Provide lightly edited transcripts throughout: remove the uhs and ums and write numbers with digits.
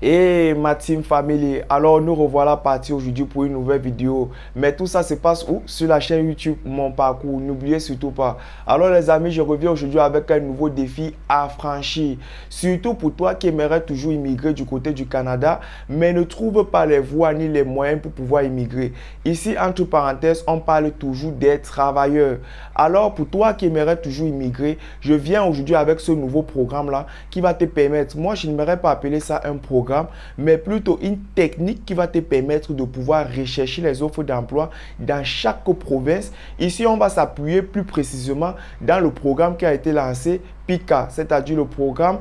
Et ma team family, alors nous revoilà partis aujourd'hui pour une nouvelle vidéo. Mais tout ça se passe où? Sur la chaîne YouTube Mon Parcours. N'oubliez surtout pas. Alors les amis, je reviens aujourd'hui avec un nouveau défi à franchir. Surtout pour toi qui aimerais toujours immigrer du côté du Canada, mais ne trouve pas les voies ni les moyens pour pouvoir immigrer. Ici, entre parenthèses, on parle toujours des travailleurs. Alors pour toi qui aimerais toujours immigrer, je viens aujourd'hui avec ce nouveau programme-là qui va te permettre, moi je n'aimerais pas appeler ça un programme, mais plutôt une technique qui va te permettre de pouvoir rechercher les offres d'emploi dans chaque province. Ici, on va s'appuyer plus précisément dans le programme qui a été lancé PICA, c'est-à-dire le programme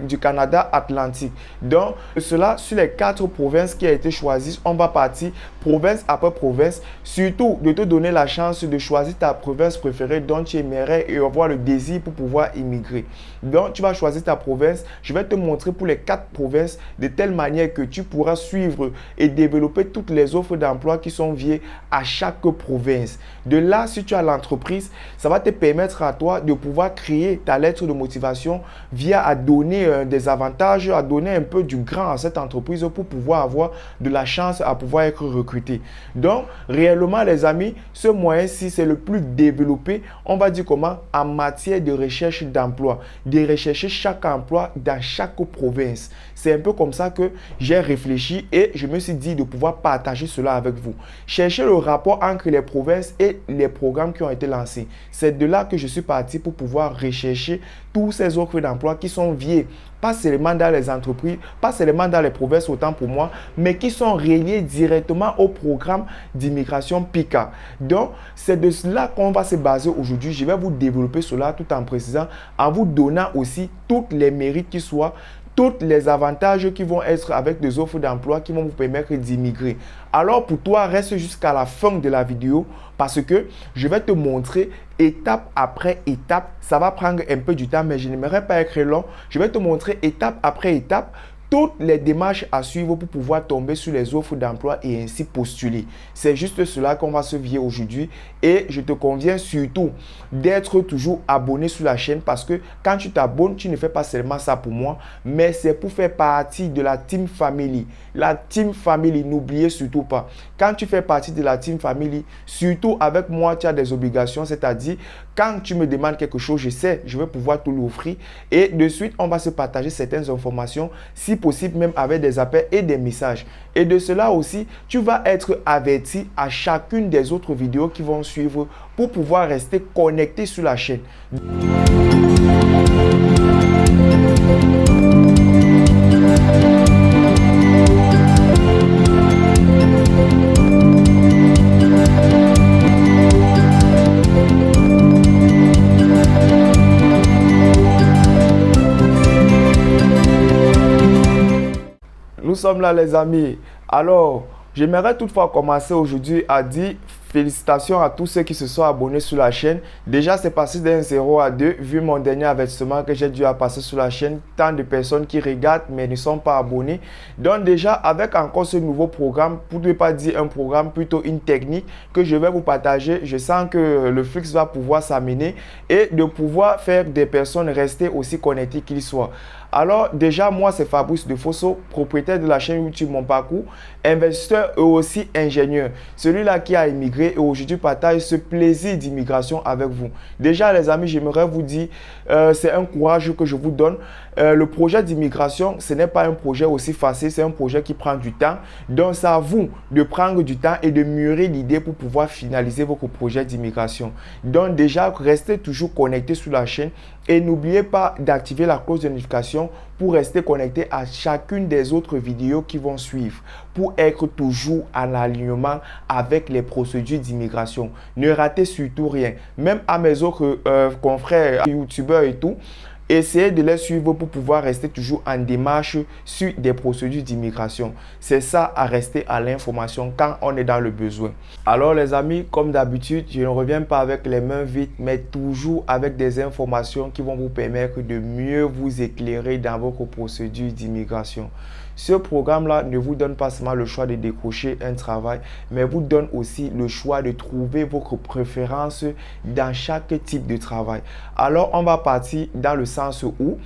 du Canada Atlantique. Donc, cela sur les 4 provinces qui a été choisies, on va partir province après province, surtout de te donner la chance de choisir ta province préférée dont tu aimerais et avoir le désir pour pouvoir immigrer. Donc, tu vas choisir ta province. Je vais te montrer pour les 4 provinces de telle manière que tu pourras suivre et développer toutes les offres d'emploi qui sont liées à chaque province. De là, si tu as l'entreprise, ça va te permettre à toi de pouvoir créer ta lettre de motivation via à donner des avantages, à donner un peu du grand à cette entreprise pour pouvoir avoir de la chance à pouvoir être recruté. Donc, réellement, les amis, ce moyen-ci, c'est le plus développé, on va dire comment, en matière de recherche d'emploi, de rechercher chaque emploi dans chaque province. C'est un peu comme ça que j'ai réfléchi et je me suis dit de pouvoir partager cela avec vous. Chercher le rapport entre les provinces et les programmes qui ont été lancés. C'est de là que je suis parti pour pouvoir rechercher tous ces offres d'emploi qui sont liées, pas seulement dans les entreprises, pas seulement dans les provinces autant pour moi, mais qui sont reliés directement au programme d'immigration PICA. Donc, c'est de cela qu'on va se baser aujourd'hui. Je vais vous développer cela tout en précisant, en vous donnant aussi toutes les mérites qui soient, tous les avantages qui vont être avec des offres d'emploi qui vont vous permettre d'immigrer. Alors pour toi, reste jusqu'à la fin de la vidéo parce que je vais te montrer étape après étape. Ça va prendre un peu du temps, mais je n'aimerais pas être long. Je vais te montrer étape après étape toutes les démarches à suivre pour pouvoir tomber sur les offres d'emploi et ainsi postuler. C'est juste cela qu'on va se vier aujourd'hui et je te conviens surtout d'être toujours abonné sur la chaîne parce que quand tu t'abonnes, tu ne fais pas seulement ça pour moi, mais c'est pour faire partie de la Team Family. La Team Family, n'oubliez surtout pas. Quand tu fais partie de la Team Family, surtout avec moi, tu as des obligations, c'est-à-dire quand tu me demandes quelque chose, je sais, je vais pouvoir te l'offrir et de suite, on va se partager certaines informations, si possible même avec des appels et des messages. Et de cela aussi, tu vas être averti à chacune des autres vidéos qui vont suivre pour pouvoir rester connecté sur la chaîne. Nous sommes là les amis. Alors, j'aimerais toutefois commencer aujourd'hui à dire félicitations à tous ceux qui se sont abonnés sur la chaîne. Déjà, c'est passé d'un 0 à 2 vu mon dernier avertissement que j'ai dû passer sur la chaîne. Tant de personnes qui regardent mais ne sont pas abonnées. Donc déjà, avec encore ce nouveau programme, pour ne pas dire un programme, plutôt une technique que je vais vous partager, je sens que le flux va pouvoir s'amener et de pouvoir faire des personnes rester aussi connectées qu'ils soient. Alors déjà, moi c'est Fabrice Defosso, propriétaire de la chaîne YouTube Mon Parcours, investisseur et aussi ingénieur. Celui-là qui a immigré et aujourd'hui partage ce plaisir d'immigration avec vous. Déjà les amis, j'aimerais vous dire, c'est un courage que je vous donne. Le projet d'immigration, ce n'est pas un projet aussi facile, c'est un projet qui prend du temps. Donc c'est à vous de prendre du temps et de mûrir l'idée pour pouvoir finaliser votre projet d'immigration. Donc déjà, restez toujours connecté sur la chaîne et n'oubliez pas d'activer la cloche de notification pour rester connecté à chacune des autres vidéos qui vont suivre, pour être toujours en alignement avec les procédures d'immigration. Ne ratez surtout rien. Même à mes autres confrères, youtubeurs et tout, essayez de les suivre pour pouvoir rester toujours en démarche sur des procédures d'immigration. C'est ça à rester à l'information quand on est dans le besoin. Alors les amis, comme d'habitude, je ne reviens pas avec les mains vides, mais toujours avec des informations qui vont vous permettre de mieux vous éclairer dans votre procédure d'immigration. Ce programme-là ne vous donne pas seulement le choix de décrocher un travail, mais vous donne aussi le choix de trouver votre préférence dans chaque type de travail. Alors, on va partir dans le sens où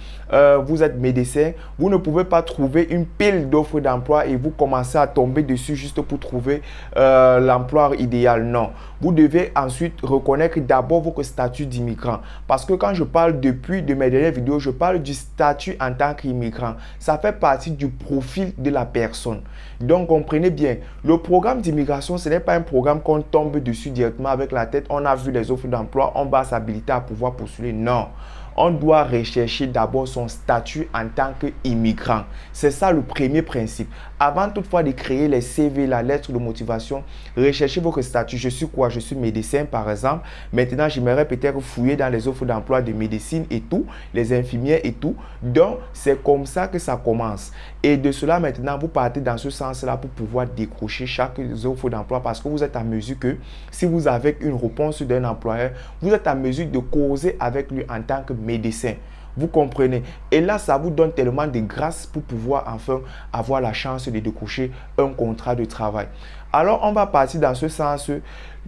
vous êtes médecin, vous ne pouvez pas trouver une pile d'offres d'emploi et vous commencez à tomber dessus juste pour trouver l'emploi idéal. Non, vous devez ensuite reconnaître d'abord votre statut d'immigrant. Parce que quand je parle depuis de mes dernières vidéos, je parle du statut en tant qu'immigrant. Ça fait partie du profil de la personne. Donc, comprenez bien, le programme d'immigration, ce n'est pas un programme qu'on tombe dessus directement avec la tête. On a vu les offres d'emploi, on va s'habiliter à pouvoir postuler. Non. On doit rechercher d'abord son statut en tant qu'immigrant. C'est ça le premier principe. Avant toutefois de créer les CV, la lettre de motivation, recherchez votre statut. Je suis quoi? Je suis médecin par exemple. Maintenant, j'aimerais peut-être fouiller dans les offres d'emploi de médecine et tout, les infirmières et tout. Donc, c'est comme ça que ça commence. Et de cela, maintenant, vous partez dans ce sens-là pour pouvoir décrocher chaque offre d'emploi parce que vous êtes en mesure que si vous avez une réponse d'un employeur, vous êtes en mesure de causer avec lui en tant que médecin. Vous comprenez? Et là, ça vous donne tellement de grâce pour pouvoir enfin avoir la chance de décrocher un contrat de travail. Alors, on va partir dans ce sens.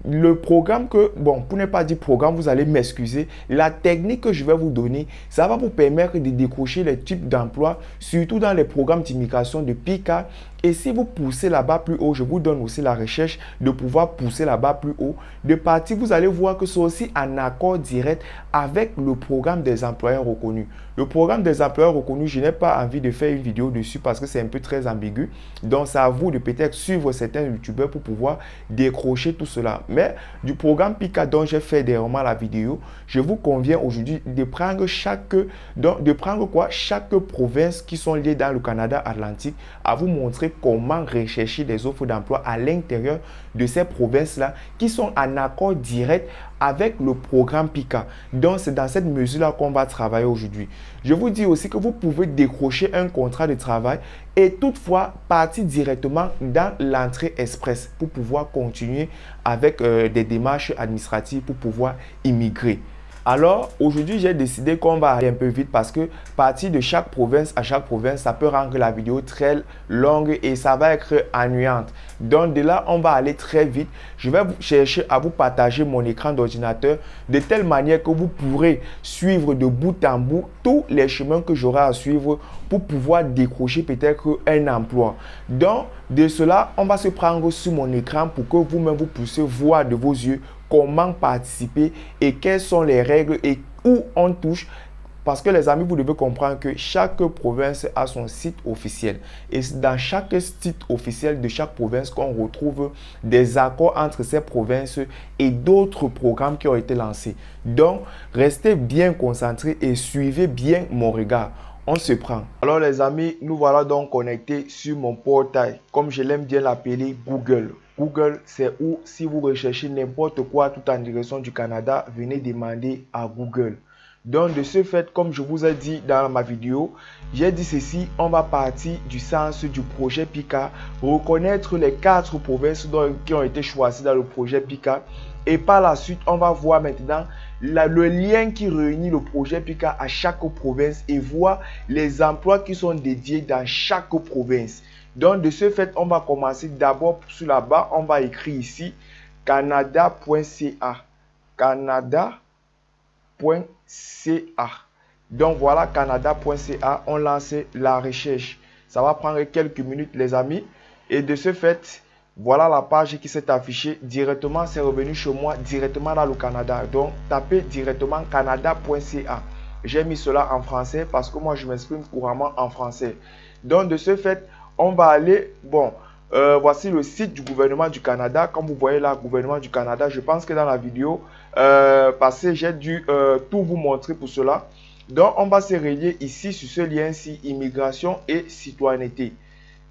Le programme que, bon, pour ne pas dire programme, vous allez m'excuser. La technique que je vais vous donner, ça va vous permettre de décrocher les types d'emplois, surtout dans les programmes d'immigration de PICA. Et si vous poussez là-bas plus haut, je vous donne aussi la recherche de pouvoir pousser là-bas plus haut. De partir, vous allez voir que c'est aussi en accord direct avec le programme des employeurs reconnus. Le programme des employeurs reconnus, je n'ai pas envie de faire une vidéo dessus parce que c'est un peu très ambigu. Donc, c'est à vous de peut-être suivre certains youtubeurs pour pouvoir décrocher tout cela. Mais du programme PICA dont j'ai fait dernièrement la vidéo, je vous conviens aujourd'hui de prendre chaque province qui sont liées dans le Canada Atlantique, à vous montrer comment rechercher des offres d'emploi à l'intérieur de ces provinces-là qui sont en accord direct avec le programme PICA. Donc, c'est dans cette mesure-là qu'on va travailler aujourd'hui. Je vous dis aussi que vous pouvez décrocher un contrat de travail et toutefois partir directement dans l'entrée express pour pouvoir continuer avec des démarches administratives pour pouvoir immigrer. Alors, aujourd'hui, j'ai décidé qu'on va aller un peu vite parce que partir de chaque province à chaque province, ça peut rendre la vidéo très longue et ça va être ennuyante. Donc, de là, on va aller très vite. Je vais chercher à vous partager mon écran d'ordinateur de telle manière que vous pourrez suivre de bout en bout tous les chemins que j'aurai à suivre pour pouvoir décrocher peut-être un emploi. Donc, de cela, on va se prendre sur mon écran pour que vous-même vous puissiez voir de vos yeux comment participer et quelles sont les règles et où on touche. Parce que les amis, vous devez comprendre que chaque province a son site officiel. Et c'est dans chaque site officiel de chaque province qu'on retrouve des accords entre ces provinces et d'autres programmes qui ont été lancés. Donc, restez bien concentrés et suivez bien mon regard. On se prend. Alors les amis, nous voilà donc connectés sur mon portail, comme je l'aime bien l'appeler Google. Google, c'est où si vous recherchez n'importe quoi tout en direction du Canada, venez demander à Google. Donc de ce fait, comme je vous ai dit dans ma vidéo, j'ai dit ceci, on va partir du sens du projet PICA, reconnaître les 4 provinces qui ont été choisies dans le projet PICA. Et par la suite, on va voir maintenant le lien qui réunit le projet PICA à chaque province et voir les emplois qui sont dédiés dans chaque province. Donc, de ce fait, on va commencer d'abord sur la barre. On va écrire ici canada.ca. Canada.ca. Donc, voilà canada.ca. On lance la recherche. Ça va prendre quelques minutes, les amis. Et de ce fait, voilà la page qui s'est affichée directement, c'est revenu chez moi directement dans le Canada. Donc, tapez directement canada.ca. J'ai mis cela en français parce que moi, je m'exprime couramment en français. Donc, de ce fait, on va aller, voici le site du gouvernement du Canada. Comme vous voyez là, gouvernement du Canada, je pense que dans la vidéo passée, j'ai dû tout vous montrer pour cela. Donc, on va se relier ici sur ce lien-ci, immigration et citoyenneté.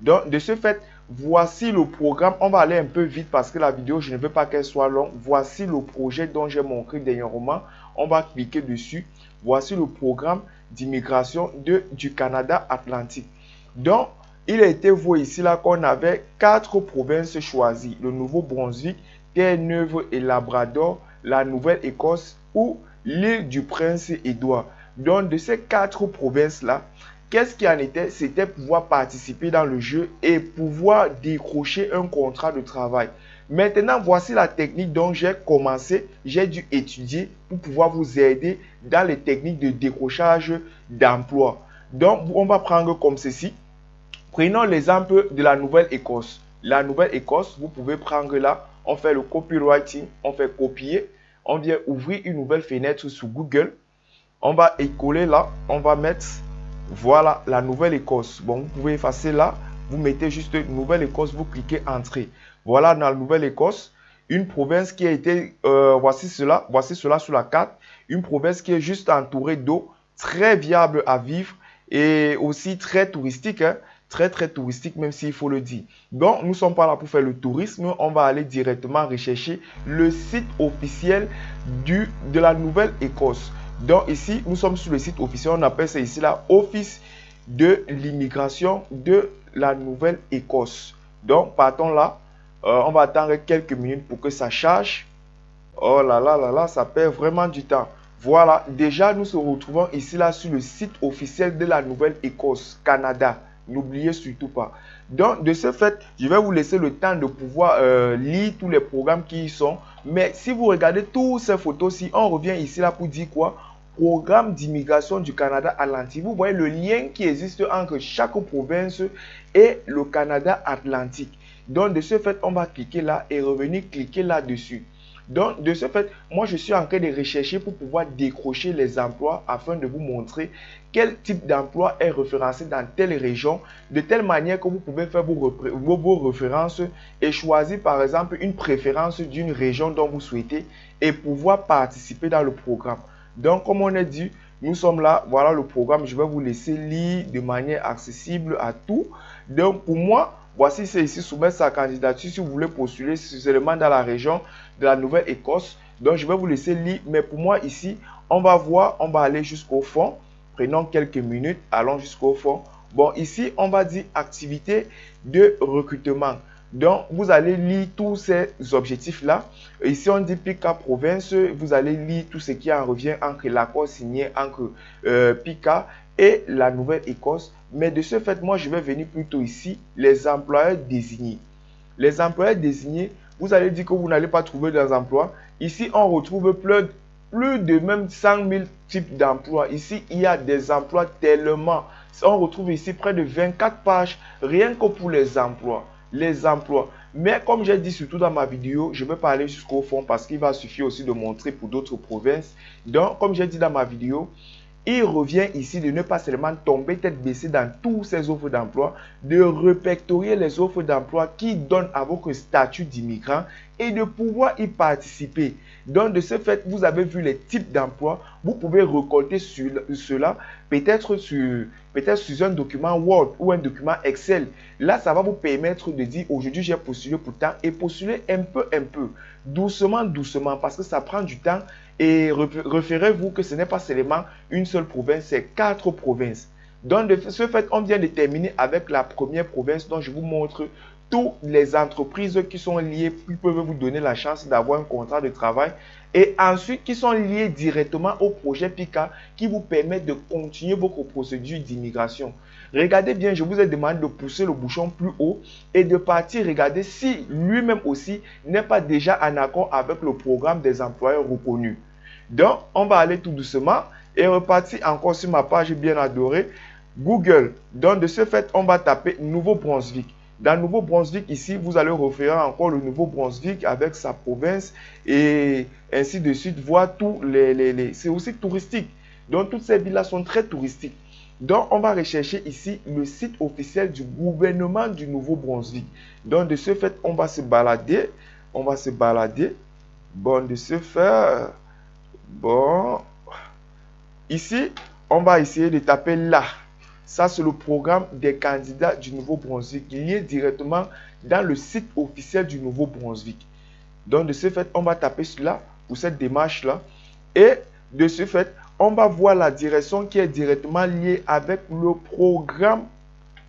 Donc, de ce fait, voici le programme. On va aller un peu vite parce que la vidéo, je ne veux pas qu'elle soit longue. Voici le projet dont j'ai montré dernièrement. On va cliquer dessus. Voici le programme d'immigration du Canada Atlantique. Donc, il a été vu ici là qu'on avait 4 provinces choisies. Le Nouveau-Brunswick, Terre-Neuve et Labrador, la Nouvelle-Écosse ou l'île du Prince-Édouard. Donc, de ces 4 provinces-là, qu'est-ce qui en était? C'était pouvoir participer dans le jeu et pouvoir décrocher un contrat de travail. Maintenant, voici la technique dont j'ai commencé, j'ai dû étudier pour pouvoir vous aider dans les techniques de décrochage d'emploi. Donc, on va prendre comme ceci. Prenons l'exemple de la Nouvelle-Écosse. La Nouvelle-Écosse, vous pouvez prendre là, on fait le copywriting, on fait copier, on vient ouvrir une nouvelle fenêtre sur Google. On va coller là, on va mettre, voilà, la Nouvelle-Écosse. Bon, vous pouvez effacer là, vous mettez juste Nouvelle-Écosse, vous cliquez Entrée. Voilà, dans la Nouvelle-Écosse, une province qui a été, voici cela sur la carte, une province qui est juste entourée d'eau, très viable à vivre et aussi très touristique, hein, très touristique même s'il faut le dire. Donc, nous ne sommes pas là pour faire le tourisme, on va aller directement rechercher le site officiel de la Nouvelle-Écosse. Donc ici, nous sommes sur le site officiel, on appelle ça ici là, Office de l'immigration de la Nouvelle-Écosse. Donc, partons là. On va attendre quelques minutes pour que ça charge. Oh là là là là, ça perd vraiment du temps. Voilà, déjà nous se retrouvons ici là sur le site officiel de la Nouvelle-Écosse, Canada. N'oubliez surtout pas. Donc, de ce fait, je vais vous laisser le temps de pouvoir lire tous les programmes qui y sont. Mais si vous regardez toutes ces photos-ci, on revient ici là pour dire quoi? Programme d'immigration du Canada Atlantique. Vous voyez le lien qui existe entre chaque province et le Canada Atlantique. Donc, de ce fait, on va cliquer là et revenir cliquer là-dessus. Donc, de ce fait, moi, je suis en train de rechercher pour pouvoir décrocher les emplois afin de vous montrer quel type d'emploi est référencé dans telle région, de telle manière que vous pouvez faire vos références et choisir, par exemple, une préférence d'une région dont vous souhaitez et pouvoir participer dans le programme. Donc, comme on a dit, nous sommes là, voilà le programme. Je vais vous laisser lire de manière accessible à tout. Donc, pour moi, voici, c'est ici, soumettre sa candidature si vous voulez postuler seulement dans la région de la Nouvelle-Écosse. Donc, je vais vous laisser lire. Mais pour moi, ici, on va voir, on va aller jusqu'au fond. Prenons quelques minutes, allons jusqu'au fond. Bon, ici, on va dire activité de recrutement. Donc, vous allez lire tous ces objectifs-là. Ici, on dit PICA province. Vous allez lire tout ce qui en revient entre l'accord signé entre PICA et la Nouvelle-Écosse. Mais de ce fait, moi, je vais venir plutôt ici, les employeurs désignés. Les employeurs désignés, vous allez dire que vous n'allez pas trouver des emplois. Ici, on retrouve plus de même 100 000 types d'emplois. Ici, il y a des emplois tellement. On retrouve ici près de 24 pages rien que pour les emplois. Les emplois. Mais comme j'ai dit surtout dans ma vidéo, je vais parler jusqu'au fond parce qu'il va suffire aussi de montrer pour d'autres provinces. Donc, comme j'ai dit dans ma vidéo, il revient ici de ne pas seulement tomber tête baissée dans toutes ces offres d'emploi, de répertorier les offres d'emploi qui donnent à votre statut d'immigrant et de pouvoir y participer. Donc, de ce fait, vous avez vu les types d'emplois. Vous pouvez récolter cela peut-être sur un document Word ou un document Excel. Là, ça va vous permettre de dire aujourd'hui, j'ai postulé pour tant et postuler un peu, doucement, parce que ça prend du temps. Et référez-vous que ce n'est pas seulement une seule province, c'est 4 provinces. Donc, de ce fait, on vient de terminer avec la première province dont je vous montre toutes les entreprises qui sont liées, qui peuvent vous donner la chance d'avoir un contrat de travail et ensuite qui sont liées directement au projet PICA qui vous permet de continuer votre procédure d'immigration. Regardez bien, je vous ai demandé de pousser le bouchon plus haut et de partir regarder si lui-même aussi n'est pas déjà en accord avec le programme des employeurs reconnus. Donc, on va aller tout doucement et repartir encore sur ma page bien adorée, Google. Donc, de ce fait, on va taper Nouveau-Brunswick. Dans Nouveau-Brunswick, ici, vous allez référer encore le Nouveau-Brunswick avec sa province et ainsi de suite, voir tous c'est aussi touristique. Donc, toutes ces villes-là sont très touristiques. Donc, on va rechercher ici le site officiel du gouvernement du Nouveau-Brunswick. Donc, de ce fait, on va se balader. Bon, de ce fait, bon, ici, on va essayer de taper là. Ça, c'est le programme des candidats du Nouveau-Brunswick lié directement dans le site officiel du Nouveau-Brunswick. Donc, de ce fait, on va taper cela pour cette démarche-là. Et de ce fait, on va voir la direction qui est directement liée avec le programme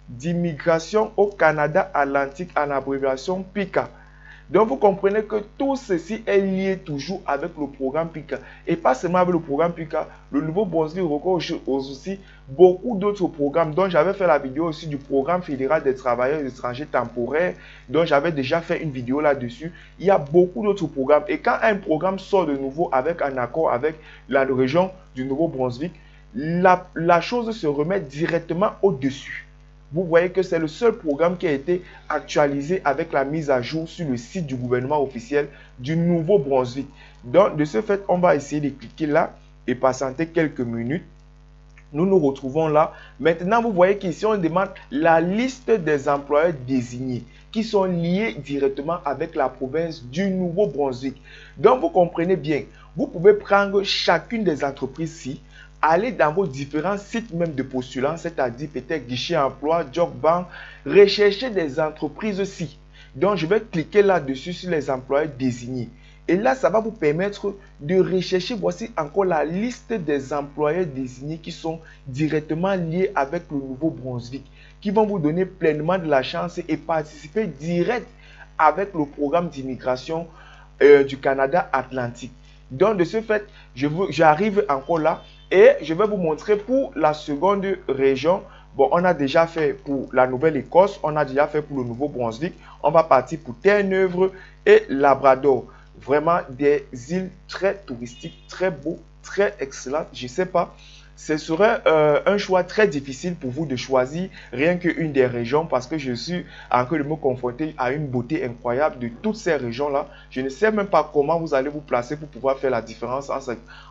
d'immigration au Canada Atlantique en abréviation PICA. Donc, vous comprenez que tout ceci est lié toujours avec le programme PICA. Et pas seulement avec le programme PICA, le Nouveau-Brunswick recourt aussi beaucoup d'autres programmes. Donc, j'avais fait la vidéo aussi du programme fédéral des travailleurs étrangers temporaires. Donc, j'avais déjà fait une vidéo là-dessus. Il y a beaucoup d'autres programmes. Et quand un programme sort de nouveau avec un accord avec la région du Nouveau-Brunswick, la chose se remet directement au-dessus. Vous voyez que c'est le seul programme qui a été actualisé avec la mise à jour sur le site du gouvernement officiel du Nouveau-Brunswick. Donc, de ce fait, on va essayer de cliquer là et patienter quelques minutes. Nous nous retrouvons là. Maintenant, vous voyez qu'ici, on demande la liste des employeurs désignés qui sont liés directement avec la province du Nouveau-Brunswick. Donc, vous comprenez bien, vous pouvez prendre chacune des entreprises-ci, aller dans vos différents sites même de postulants, c'est-à-dire peut-être guichet emploi, job bank, rechercher des entreprises-ci. Donc, je vais cliquer là-dessus sur les employeurs désignés. Et là, ça va vous permettre de rechercher, voici encore la liste des employeurs désignés qui sont directement liés avec le Nouveau-Brunswick, qui vont vous donner pleinement de la chance et participer direct avec le programme d'immigration du Canada Atlantique. Donc, de ce fait, j'arrive encore là et je vais vous montrer pour la seconde région. Bon, on a déjà fait pour la Nouvelle-Écosse, on a déjà fait pour le Nouveau-Brunswick. On va partir pour Terre-Neuve et Labrador. Vraiment des îles très touristiques, très beaux, très excellentes. Je ne sais pas, ce serait un choix très difficile pour vous de choisir rien qu'une des régions parce que je suis en train de me confronter à une beauté incroyable de toutes ces régions-là. Je ne sais même pas comment vous allez vous placer pour pouvoir faire la différence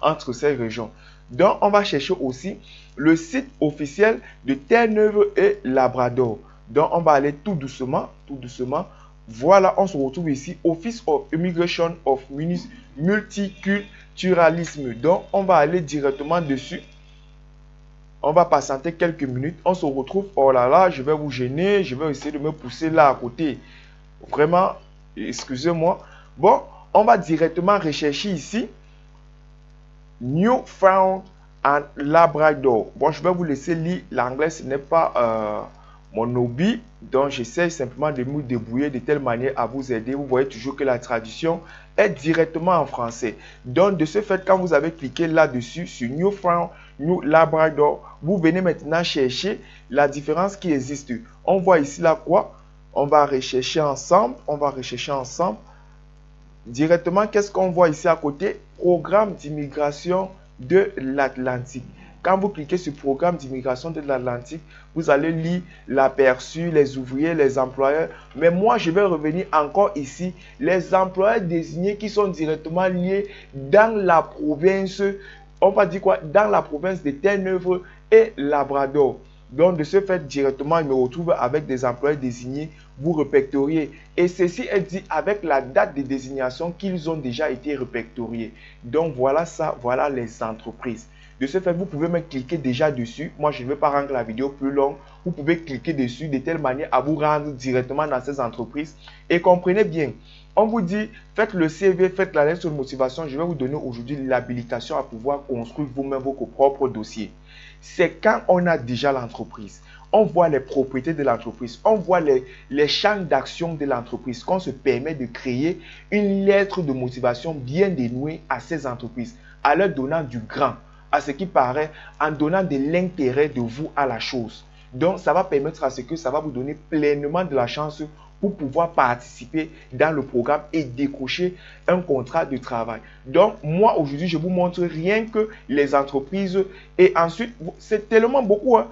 entre ces régions. Donc, on va chercher aussi le site officiel de Terre-Neuve et Labrador. Donc, on va aller tout doucement, tout doucement. Voilà, on se retrouve ici, Office of Immigration of Multiculturalisme. Donc, on va aller directement dessus. On va patienter quelques minutes. On se retrouve. Oh là là, je vais vous gêner. Je vais essayer de me pousser là à côté. Vraiment, excusez-moi. Bon, on va directement rechercher ici. Newfoundland and Labrador. Bon, je vais vous laisser lire. L'anglais, ce n'est pas mon hobby. Donc, j'essaie simplement de me débrouiller de telle manière à vous aider. Vous voyez toujours que la traduction est directement en français. Donc, de ce fait, quand vous avez cliqué là-dessus, sur Newfoundland, New Labrador, vous venez maintenant chercher la différence qui existe. On voit ici là quoi? On va rechercher ensemble. On va rechercher ensemble. Directement, qu'est-ce qu'on voit ici à côté? Programme d'immigration de l'Atlantique. Quand vous cliquez sur programme d'immigration de l'Atlantique, vous allez lire l'aperçu, les ouvriers, les employeurs. Mais moi, je vais revenir encore ici. Les employeurs désignés qui sont directement liés dans la province, on va dire quoi? Dans la province de Terre-Neuve et Labrador. Donc, de ce fait, directement, il me retrouve avec des employés désignés. Vous répertoriez. Et ceci est dit avec la date de désignation qu'ils ont déjà été répertoriés. Donc, voilà ça, voilà les entreprises. De ce fait, vous pouvez me cliquer déjà dessus. Moi, je ne vais pas rendre la vidéo plus longue. Vous pouvez cliquer dessus de telle manière à vous rendre directement dans ces entreprises. Et comprenez bien, on vous dit, faites le CV, faites la lettre de motivation. Je vais vous donner aujourd'hui l'habilitation à pouvoir construire vous-même vos propres dossiers. C'est quand on a déjà l'entreprise. On voit les propriétés de l'entreprise. On voit les champs d'action de l'entreprise. Qu'on se permet de créer une lettre de motivation bien dénouée à ces entreprises. En leur donnant du grand, à ce qui paraît, en donnant de l'intérêt de vous à la chose. Donc, ça va permettre à ce que ça va vous donner pleinement de la chance pour pouvoir participer dans le programme et décrocher un contrat de travail. Donc, moi, aujourd'hui, je vous montre rien que les entreprises. Et ensuite, c'est tellement beaucoup. Hein.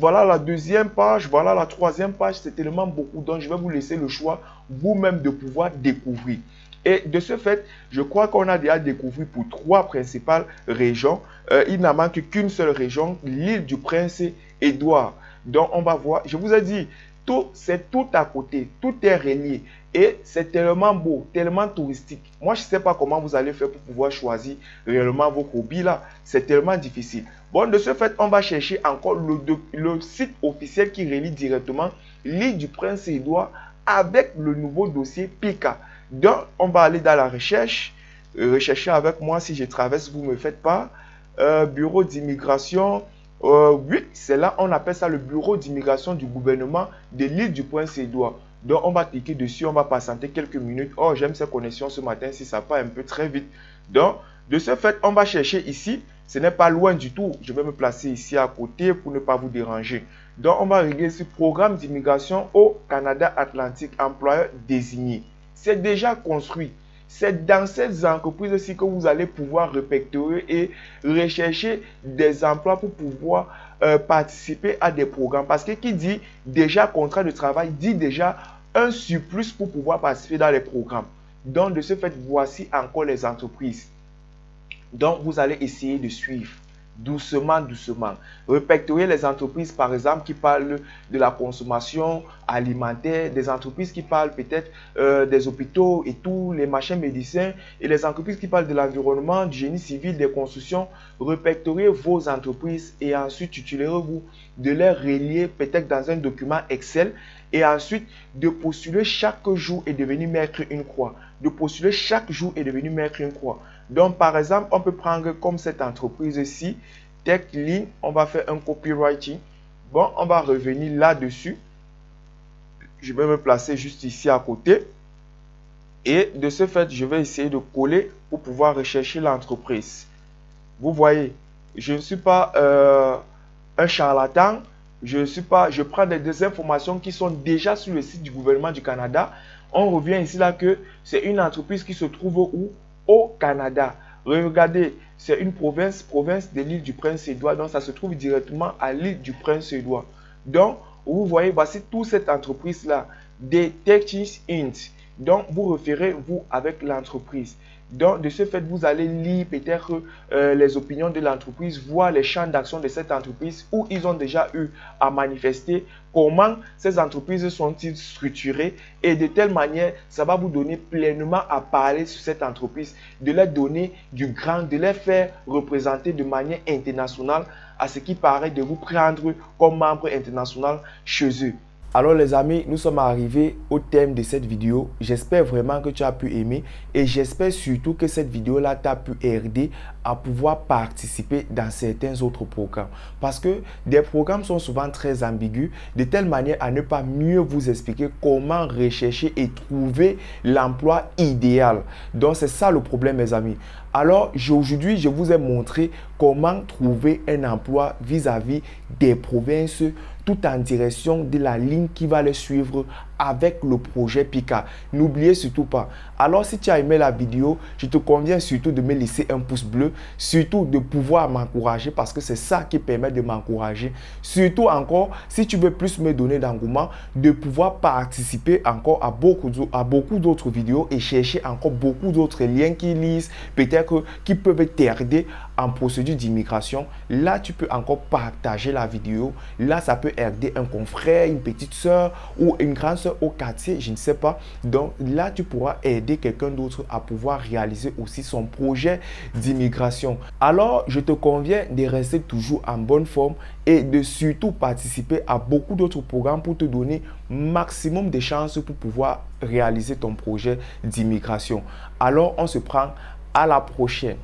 Voilà la deuxième page, voilà la troisième page, c'est tellement beaucoup. Donc, je vais vous laisser le choix vous-même de pouvoir découvrir. Et de ce fait, je crois qu'on a déjà découvert pour 3 principales régions. Il n'en manque qu'une seule région, l'île du Prince-Édouard. Donc, on va voir. Je vous ai dit, c'est tout à côté. Tout est relié. Et c'est tellement beau, tellement touristique. Moi, je ne sais pas comment vous allez faire pour pouvoir choisir réellement vos hobbies là. C'est tellement difficile. Bon, de ce fait, on va chercher encore le site officiel qui relie directement l'île du Prince-Édouard avec le nouveau dossier PICA. Donc, on va aller dans la recherche. Recherchez avec moi si je traverse, vous ne me faites pas. Bureau d'immigration. Oui, c'est là, on appelle ça le bureau d'immigration du gouvernement de l'île du Prince-Édouard. Donc, on va cliquer dessus, on va patienter quelques minutes. Oh, j'aime cette connexion ce matin si ça part un peu très vite. Donc, de ce fait, on va chercher ici. Ce n'est pas loin du tout. Je vais me placer ici à côté pour ne pas vous déranger. Donc, on va regarder ce programme d'immigration au Canada Atlantique, employeur désigné. C'est déjà construit. C'est dans ces entreprises-ci que vous allez pouvoir répertorier et rechercher des emplois pour pouvoir participer à des programmes. Parce que qui dit déjà contrat de travail, dit déjà un surplus pour pouvoir participer dans les programmes. Donc, de ce fait, voici encore les entreprises. Donc, vous allez essayer de suivre doucement, doucement. Répertorier les entreprises, par exemple, qui parlent de la consommation alimentaire, des entreprises qui parlent peut-être des hôpitaux et tout, les machins médecins, et les entreprises qui parlent de l'environnement, du génie civil, des constructions. Répertoriez vos entreprises et ensuite, tutolerez-vous de les relier peut-être dans un document Excel et ensuite de postuler chaque jour et de venir mettre une croix. De postuler chaque jour et de venir mettre une croix. Donc, par exemple, on peut prendre comme cette entreprise-ci, TechLean, on va faire un copywriting. Bon, on va revenir là-dessus. Je vais me placer juste ici à côté. Et de ce fait, je vais essayer de coller pour pouvoir rechercher l'entreprise. Vous voyez, je ne suis pas un charlatan. Je prends des informations qui sont déjà sur le site du gouvernement du Canada. On revient ici là que c'est une entreprise qui se trouve où? Au Canada. Regardez, c'est une province de l'île du Prince-Édouard. Donc, ça se trouve directement à l'île du Prince-Édouard. Donc, vous voyez, voici toute cette entreprise-là, des Techis Inc. Donc, vous référez, vous, avec l'entreprise. Donc, de ce fait, vous allez lire peut-être les opinions de l'entreprise, voir les champs d'action de cette entreprise où ils ont déjà eu à manifester, comment ces entreprises sont-ils structurées et de telle manière, ça va vous donner pleinement à parler sur cette entreprise, de leur donner du grand, de les faire représenter de manière internationale à ce qui paraît de vous prendre comme membre international chez eux. Alors les amis, nous sommes arrivés au thème de cette vidéo. J'espère vraiment que tu as pu aimer et j'espère surtout que cette vidéo-là t'a pu aider à pouvoir participer dans certains autres programmes. Parce que des programmes sont souvent très ambigus, de telle manière à ne pas mieux vous expliquer comment rechercher et trouver l'emploi idéal. Donc c'est ça le problème mes amis. Alors aujourd'hui, je vous ai montré comment trouver un emploi vis-à-vis des provinces tout en direction de la ligne qui va les suivre avec le projet Pika. N'oubliez surtout pas. Alors si tu as aimé la vidéo, je te conviens surtout de me laisser un pouce bleu, surtout de pouvoir m'encourager parce que c'est ça qui permet de m'encourager. Surtout encore, si tu veux plus me donner d'engouement, de pouvoir participer encore à beaucoup d'autres vidéos et chercher encore beaucoup d'autres liens qui lisent, peut-être qui peuvent t'aider en procédure d'immigration. Là, tu peux encore partager la vidéo. Là, ça peut aider un confrère, une petite soeur ou une grande soeur au quartier, je ne sais pas. Donc là, tu pourras aider quelqu'un d'autre à pouvoir réaliser aussi son projet d'immigration. Alors, je te conviens de rester toujours en bonne forme et de surtout participer à beaucoup d'autres programmes pour te donner maximum de chances pour pouvoir réaliser ton projet d'immigration. Alors, on se prend à la prochaine.